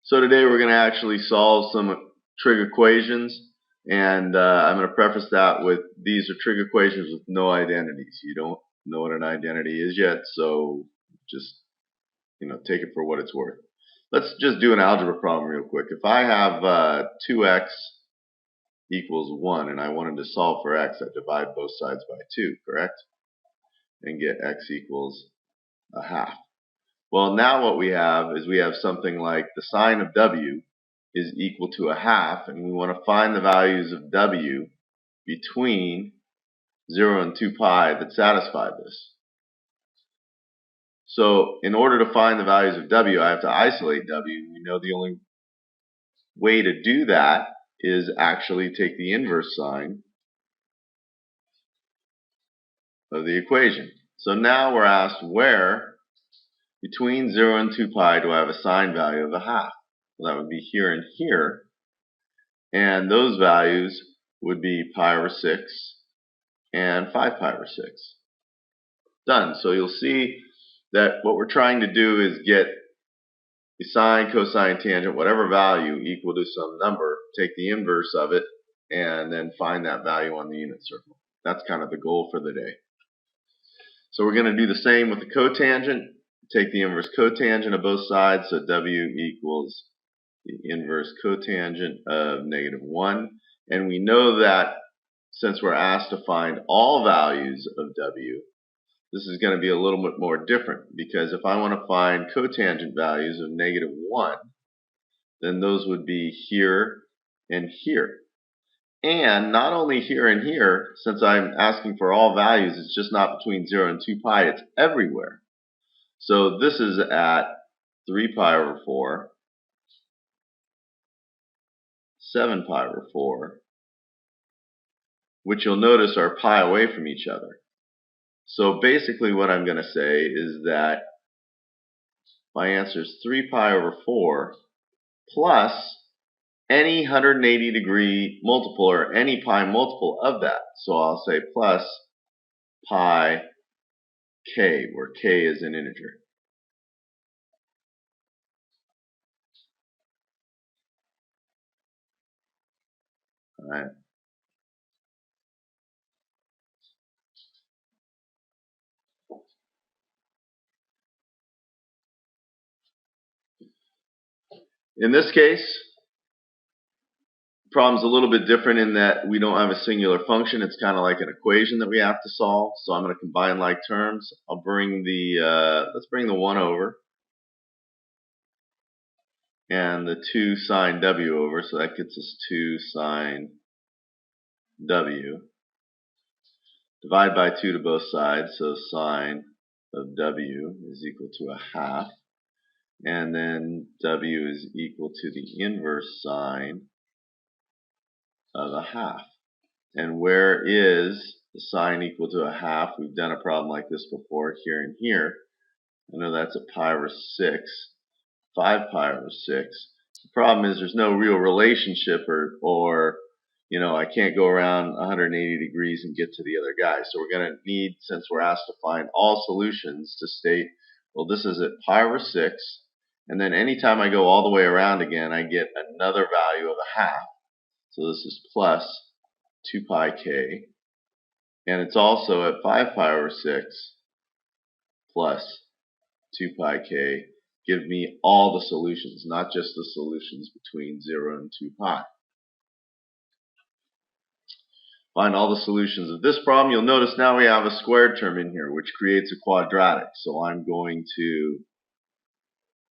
So today we're going to actually solve some trig equations, and I'm going to preface that with these are trig equations with no identities. You don't know what an identity is yet, so just take it for what it's worth. Let's just do an algebra problem real quick. If I have 2x equals 1 and I wanted to solve for x, I divide both sides by 2, correct? And get x equals a half. Well, now what we have is we have something like the sine of w is equal to a half, and we want to find the values of w between 0 and 2 pi that satisfy this. So in order to find the values of w, I have to isolate w. We know the only way to do that is actually take the inverse sign of the equation. So now we're asked where between 0 and 2 pi do I have a sine value of a half? Well, that would be here and here. And those values would be pi over 6 and 5 pi over 6. Done. So you'll see that what we're trying to do is get the sine, cosine, tangent, whatever value equal to some number, take the inverse of it, and then find that value on the unit circle. That's kind of the goal for the day. So we're going to do the same with the cotangent. Take the inverse cotangent of both sides, so w equals the inverse cotangent of -1. And we know that since we're asked to find all values of w, this is going to be a little bit more different, because if I want to find cotangent values of -1, then those would be here and here. And not only here and here, since I'm asking for all values, it's just not between 0 and 2 pi, it's everywhere. So this is at 3 pi over 4, 7 pi over 4, which you'll notice are pi away from each other. So basically what I'm going to say is that my answer is 3 pi over 4 plus any 180 degree multiple or any pi multiple of that. So I'll say plus pi k, where k is an integer. All right. In this case, the problem's a little bit different in that we don't have a singular function. It's kind of like an equation that we have to solve. So I'm going to combine like terms. I'll bring the let's bring the 1 over and the 2 sine w over. So that gets us 2 sine w. Divide by 2 to both sides. So sine of w is equal to a half. And then w is equal to the inverse sine of a half. And where is the sine equal to a half? We've done a problem like this before, here and here. I know that's a pi over 6, 5 pi over 6. The problem is there's no real relationship or I can't go around 180 degrees and get to the other guy. So we're going to need, since we're asked to find all solutions, to state, well, this is at pi over 6. And then anytime I go all the way around again, I get another value of a half. So this is plus 2 pi k. And it's also at 5 pi over 6 plus 2 pi k. Give me all the solutions, not just the solutions between 0 and 2 pi. Find all the solutions of this problem. You'll notice now we have a squared term in here, which creates a quadratic. So I'm going to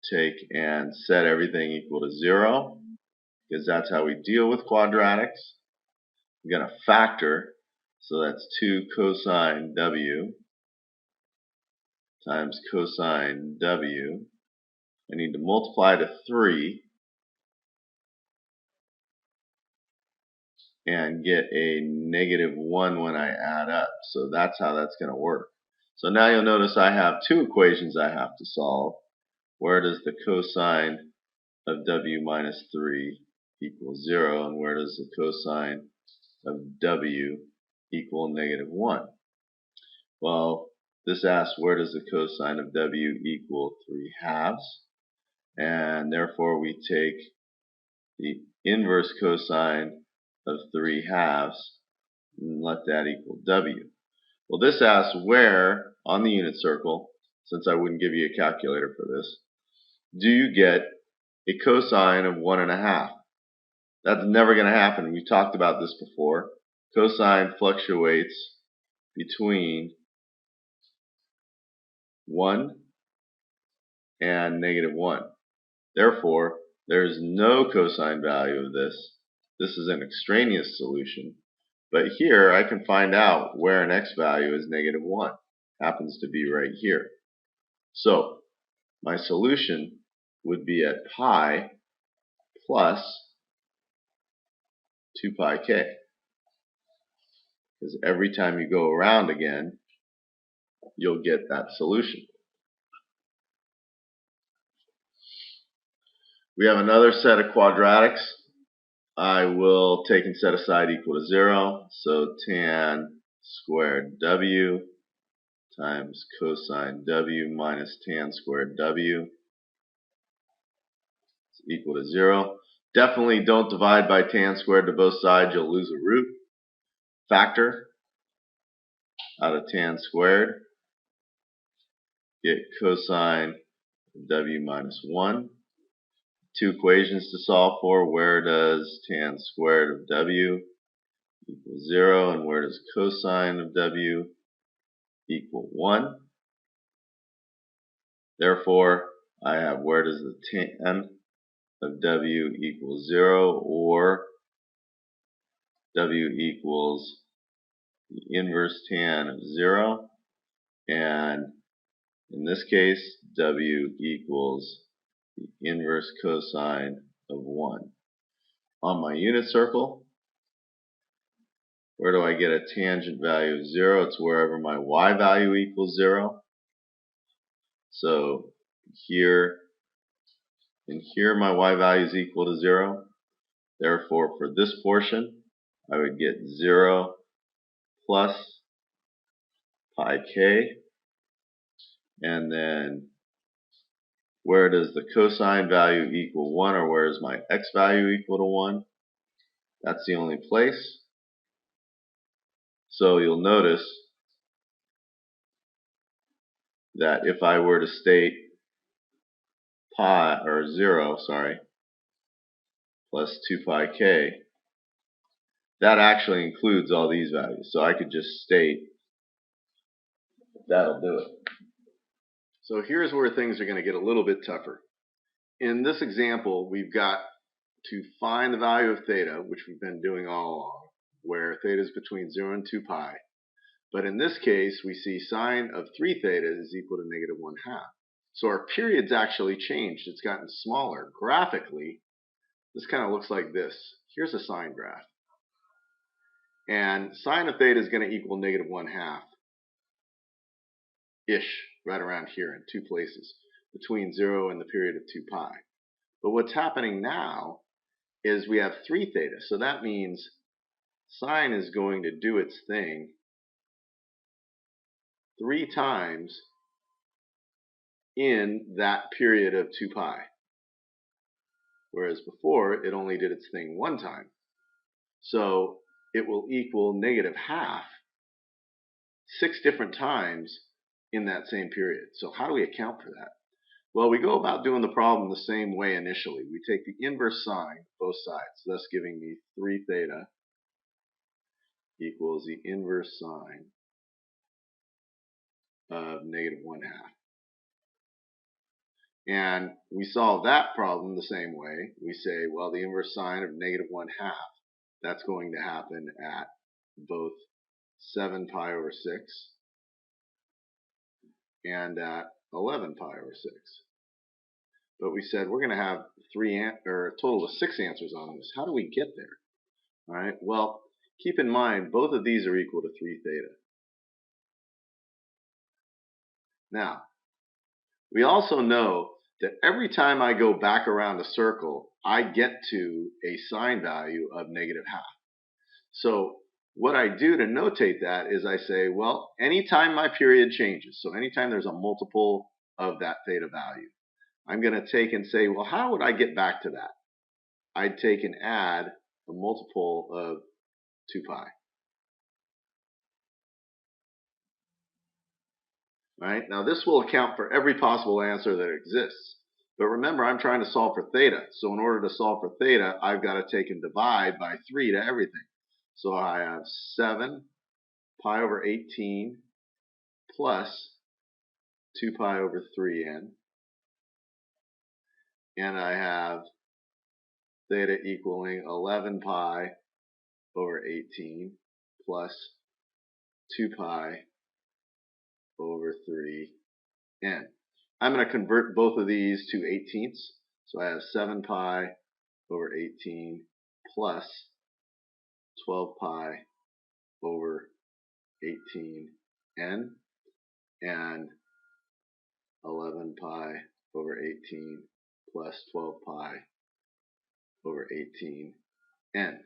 take and set everything equal to 0, because that's how we deal with quadratics. I'm going to factor, so that's 2 cosine w times cosine w. I need to multiply to 3 and get a -1 when I add up. So that's how that's going to work. So now you'll notice I have two equations I have to solve. Where does the cosine of w minus 3 equal 0, and where does the cosine of w equal -1? Well, this asks where does the cosine of w equal 3 halves. and therefore we take the inverse cosine of 3/2 and let that equal w. Well, this asks where on the unit circle, since I wouldn't give you a calculator for this, do you get a cosine of 1.5? That's never going to happen. We talked about this before. Cosine fluctuates between 1 and -1. Therefore, there's no cosine value of this. This is an extraneous solution. But here I can find out where an x value is -1. Happens to be right here. So my solution would be at pi plus 2 pi k. Because every time you go around again, you'll get that solution. We have another set of quadratics. I will take and set aside equal to 0. So tan squared w times cosine w minus tan squared w is equal to 0. Definitely don't divide by tan squared to both sides. You'll lose a root. Factor out of tan squared. Get cosine of w minus 1. Two equations to solve for. Where does tan squared of w equal 0, and where does cosine of w equal 1? Therefore, I have where does the tan of w equal 0, or w equals the inverse tan of 0, and in this case, w equals the inverse cosine of 1. On my unit circle, where do I get a tangent value of 0? It's wherever my y value equals 0. So here and here my y value is equal to 0. Therefore, for this portion, I would get 0 plus pi k. And then where does the cosine value equal 1, or where is my x value equal to 1? That's the only place. So you'll notice that if I were to state pi, or 0, plus 2 pi k, that actually includes all these values. So I could just state that'll do it. So here's where things are going to get a little bit tougher. In this example, we've got to find the value of theta, which we've been doing all along, where theta is between 0 and 2 pi. But in this case, we see sine of 3 theta is equal to -1/2. So our period's actually changed. It's gotten smaller. Graphically, this kind of looks like this. Here's a sine graph. And sine of theta is going to equal -1/2-ish, right around here in two places, between 0 and the period of 2 pi. But what's happening now is we have 3 theta. So that means sine is going to do its thing 3 times in that period of 2 pi. Whereas before, it only did its thing 1 time. So it will equal -1/2 6 different times in that same period. So how do we account for that? Well, we go about doing the problem the same way initially. We take the inverse sine both sides, thus giving me 3 theta equals the inverse sine of -1/2. And we solve that problem the same way. We say, well, the inverse sine of -1/2, that's going to happen at both 7 pi over 6 and at 11 pi over 6. But we said we're going to have a total of 6 answers on this. How do we get there? All right. Well, keep in mind both of these are equal to 3 theta. Now, we also know that every time I go back around a circle, I get to a sine value of -1/2. So what I do to notate that is I say, well, anytime my period changes, so anytime there's a multiple of that theta value, I'm going to take and say, well, how would I get back to that? I'd take and add a multiple of 2 pi. Right? Now this will account for every possible answer that exists. But remember, I'm trying to solve for theta. So in order to solve for theta, I've got to take and divide by 3 to everything. So I have 7 pi over 18 plus 2 pi over 3n. And I have theta equaling 11 pi over 18 plus 2 pi over 3n. I'm going to convert both of these to 18ths. So I have 7 pi over 18 plus 12 pi over 18n and 11 pi over 18 plus 12 pi over 18n.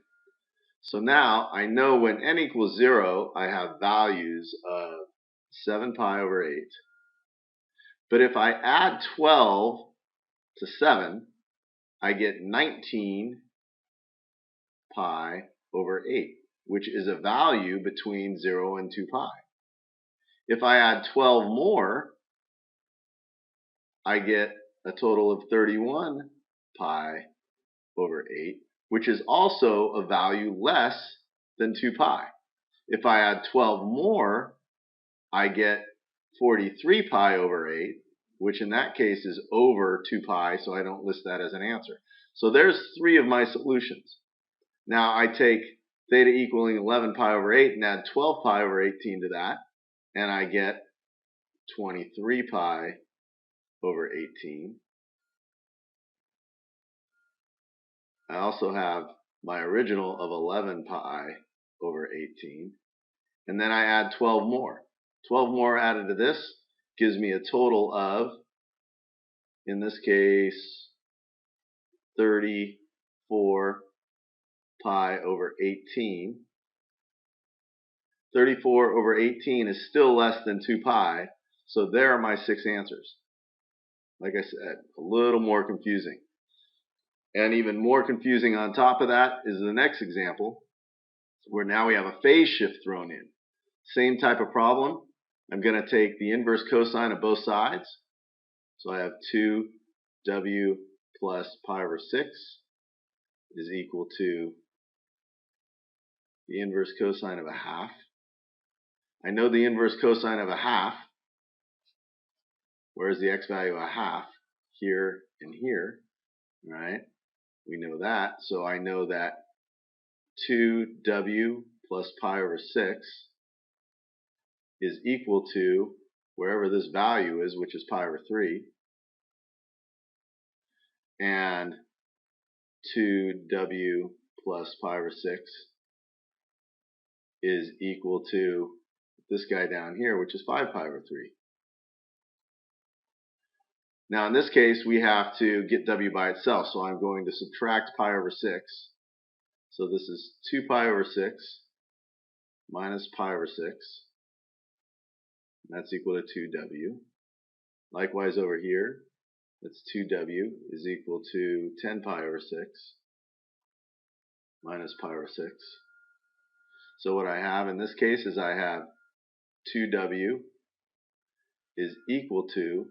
So now I know when n equals 0, I have values of 7 pi over 8. But if I add 12 to 7, I get 19 pi over 8, which is a value between 0 and 2 pi. If I add 12 more, I get a total of 31 pi over 8, which is also a value less than 2 pi. If I add 12 more, I get 43 pi over 8, which in that case is over 2 pi, so I don't list that as an answer. So there's 3 of my solutions. Now I take theta equaling 11 pi over 8 and add 12 pi over 18 to that, and I get 23 pi over 18. I also have my original of 11 pi over 18, and then I add 12 more. 12 more added to this gives me a total of, in this case, 34 pi over 18. 34 over 18 is still less than 2 pi, so there are my 6 answers. Like I said, a little more confusing. And even more confusing on top of that is the next example, where now we have a phase shift thrown in. Same type of problem. I'm going to take the inverse cosine of both sides. So I have 2w plus pi over 6 is equal to the inverse cosine of a half. I know the inverse cosine of a half. Where's the x value of a half? Here and here, right? We know that. So I know that 2w plus pi over 6 is equal to wherever this value is, which is pi over 3, and 2w plus pi over 6 is equal to this guy down here, which is 5 pi over 3. Now in this case, we have to get w by itself, so I'm going to subtract pi over 6. So this is 2 pi over 6 minus pi over 6. That's equal to 2w. Likewise over here, that's 2w is equal to 10 pi over 6 minus pi over 6. So what I have in this case is I have 2w is equal to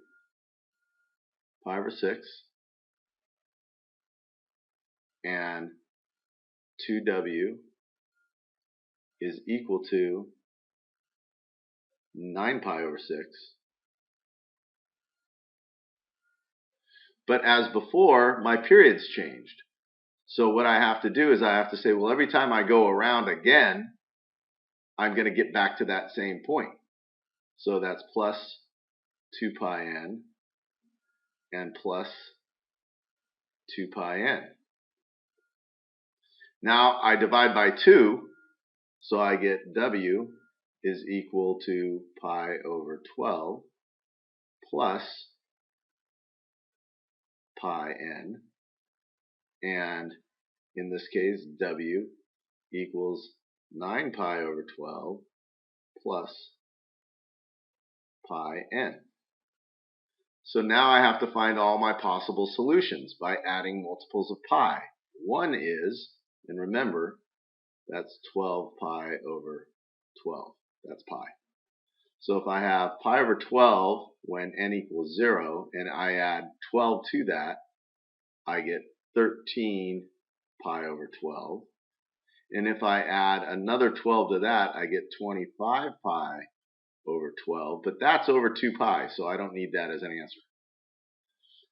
pi over 6 and 2w is equal to 9 pi over 6. But as before, my periods changed. So what I have to do is I have to say, well, every time I go around again, I'm going to get back to that same point. So that's plus 2 pi n and plus 2 pi n. Now I divide by 2, so I get w is equal to pi over 12 plus pi n, and in this case w equals 9 pi over 12 plus pi n. So now I have to find all my possible solutions by adding multiples of pi. One is, and remember, that's 12 pi over 12. That's pi. So if I have pi over 12 when n equals 0, and I add 12 to that, I get 13 pi over 12. And if I add another 12 to that, I get 25 pi over 12. But that's over 2 pi, so I don't need that as an answer.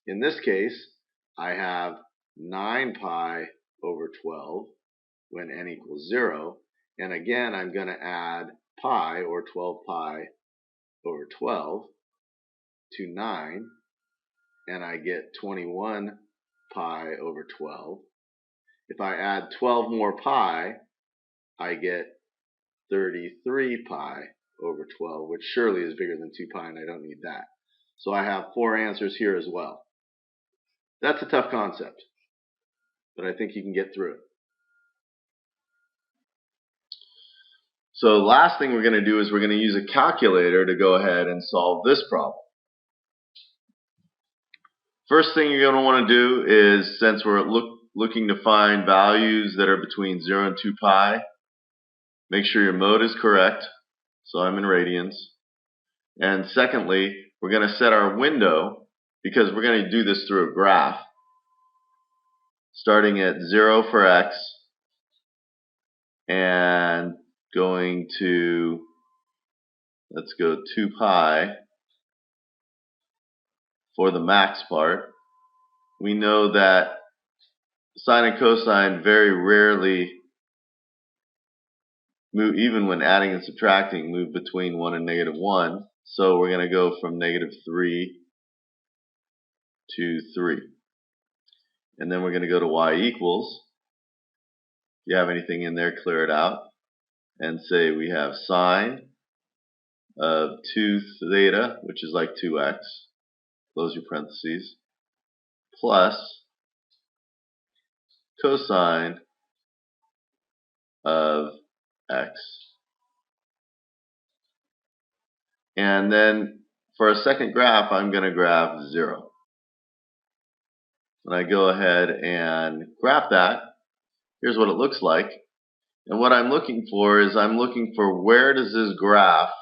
In this case, I have 9 pi over 12 when n equals 0. And again, I'm going to add pi, or 12 pi over 12, to 9. And I get 21 pi over 12. If I add 12 more pi, I get 33 pi over 12, which surely is bigger than 2 pi, and I don't need that. So I have 4 answers here as well. That's a tough concept, but I think you can get through it. So the last thing we're going to do is we're going to use a calculator to go ahead and solve this problem. First thing you're going to want to do is, since we're looking to find values that are between 0 and 2 pi, make sure your mode is correct. So I'm in radians. And secondly, we're going to set our window, because we're going to do this through a graph, starting at 0 for x and going to, let's go 2 pi for the max part. We know that sine and cosine very rarely move, even when adding and subtracting, move between 1 and -1. So we're going to go from -3 to 3. And then we're going to go to y equals. If you have anything in there, clear it out. And say we have sine of 2 theta, which is like 2x, close your parentheses, plus cosine of x. And then for a second graph, I'm going to graph 0. When I go ahead and graph that, here's what it looks like. And what I'm looking for is I'm looking for where does this graph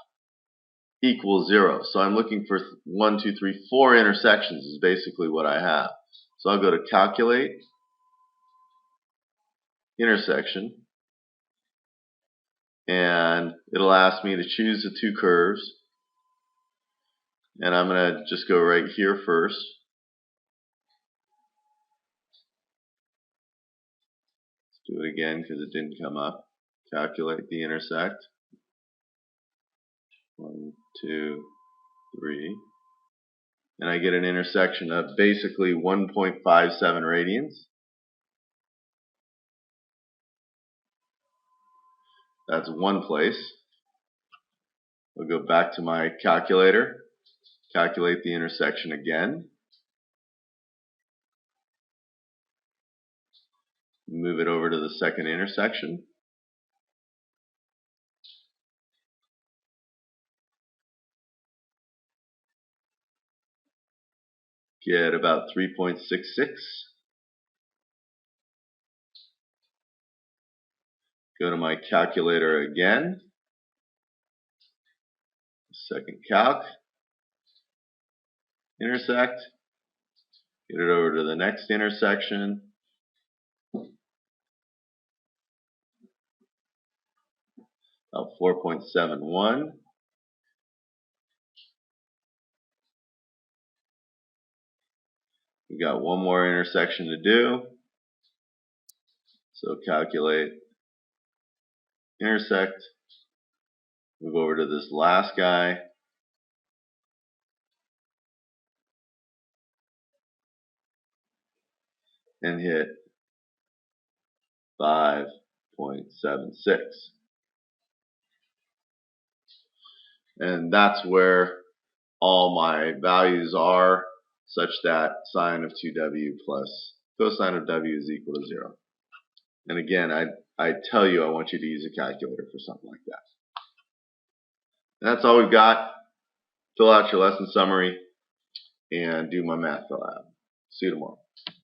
equal 0. So I'm looking for 1, 2, 3, 4 intersections is basically what I have. So I'll go to calculate, intersection, and it'll ask me to choose the 2 curves. And I'm going to just go right here first. Let's do it again because it didn't come up. Calculate the intersect. 1, 2, 3. And I get an intersection of basically 1.57 radians. That's one place. I'll go back to my calculator, calculate the intersection again, move it over to the second intersection. Get about 3.66. Go to my calculator again. Second calc. Intersect. Get it over to the next intersection. About 4.71. We got one more intersection to do. So calculate, intersect, move over to this last guy. And hit 5.76. And that's where all my values are, such that sine of 2w plus cosine of w is equal to 0. And again, I tell you I want you to use a calculator for something like that. And that's all we've got. Fill out your lesson summary and do my math lab. See you tomorrow.